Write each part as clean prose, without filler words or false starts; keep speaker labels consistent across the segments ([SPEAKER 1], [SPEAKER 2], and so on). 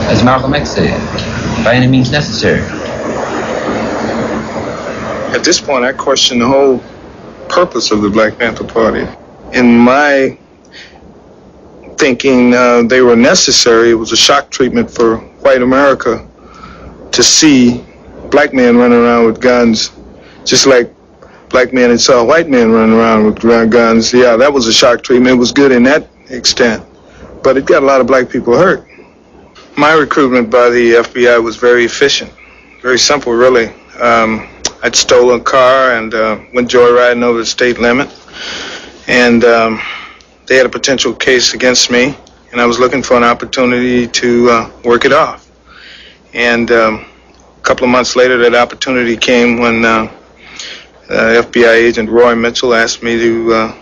[SPEAKER 1] as Malcolm X said, by any means necessary.
[SPEAKER 2] At this point, I question the whole purpose of the Black Panther Party. In my thinking, they were necessary. It was a shock treatment for white America to see black men running around with guns, just like black men had saw white men running around with guns. Yeah, that was a shock treatment. It was good in that extent, but it got a lot of black people hurt. My recruitment by the FBI was very efficient, very simple, really. I'd stolen a car and went joyriding over the state limit, and they had a potential case against me, and I was looking for an opportunity to work it off. And a couple of months later, that opportunity came when FBI agent Roy Mitchell asked me to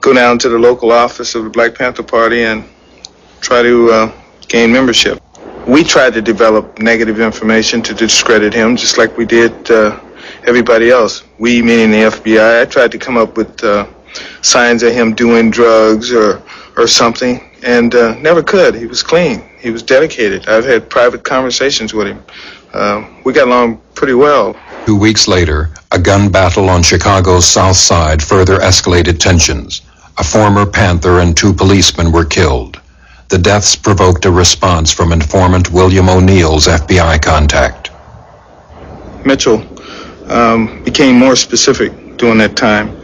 [SPEAKER 2] go down to the local office of the Black Panther Party and try to gain membership. We tried to develop negative information to discredit him, just like we did everybody else. We, meaning the FBI. I tried to come up with signs of him doing drugs or something, and never could. He was clean. He was dedicated. I've had private conversations with him. We got along pretty well.
[SPEAKER 3] 2 weeks later, a gun battle on Chicago's South Side further escalated tensions. A former Panther and 2 policemen were killed. The deaths provoked a response from informant William O'Neill's FBI contact.
[SPEAKER 2] Mitchell became more specific during that time.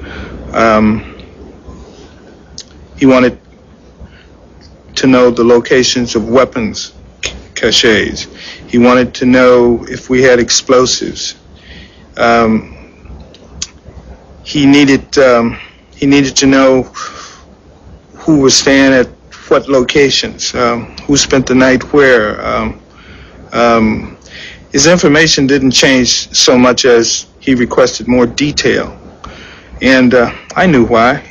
[SPEAKER 2] He wanted to know the locations of weapons caches. He wanted to know if we had explosives. He needed to know who was staying at what locations, who spent the night where. His information didn't change so much as he requested more detail, and I knew why.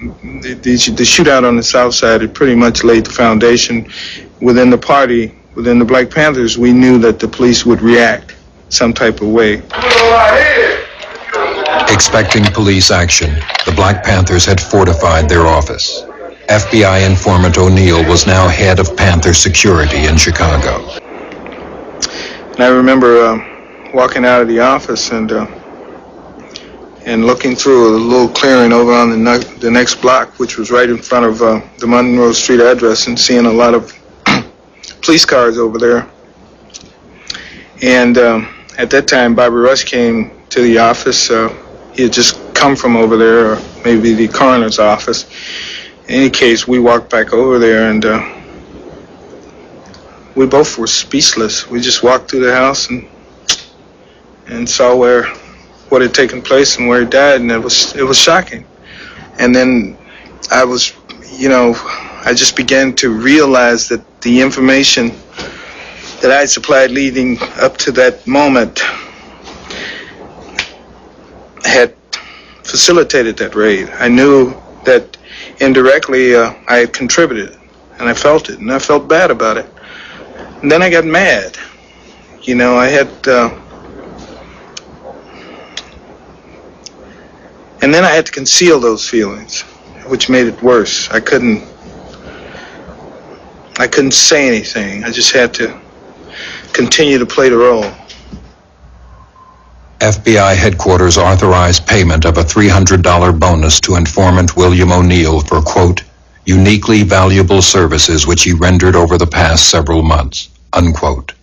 [SPEAKER 2] The shootout on the South Side had pretty much laid the foundation. Within the party, within the Black Panthers, we knew that the police would react some type of way.
[SPEAKER 3] Expecting police action, the Black Panthers had fortified their office. FBI informant O'Neill was now head of Panther security in Chicago.
[SPEAKER 2] And I remember walking out of the office and looking through a little clearing over on the next block, which was right in front of the Monroe Street address, and seeing a lot of police cars over there. And at that time, Bobby Rush came to the office. He had just come from over there, or maybe the coroner's office. In any case, we walked back over there, and we both were speechless. We just walked through the house and saw what had taken place and where he died, and it was shocking. And then I just began to realize that the information that I had supplied leading up to that moment had facilitated that raid. I knew that indirectly I had contributed, and I felt it, and I felt bad about it. And then I got mad. I had and then I had to conceal those feelings, which made it worse. I couldn't say anything. I just had to continue to play the role.
[SPEAKER 3] FBI headquarters authorized payment of a $300 bonus to informant William O'Neill for, quote, uniquely valuable services which he rendered over the past several months, unquote.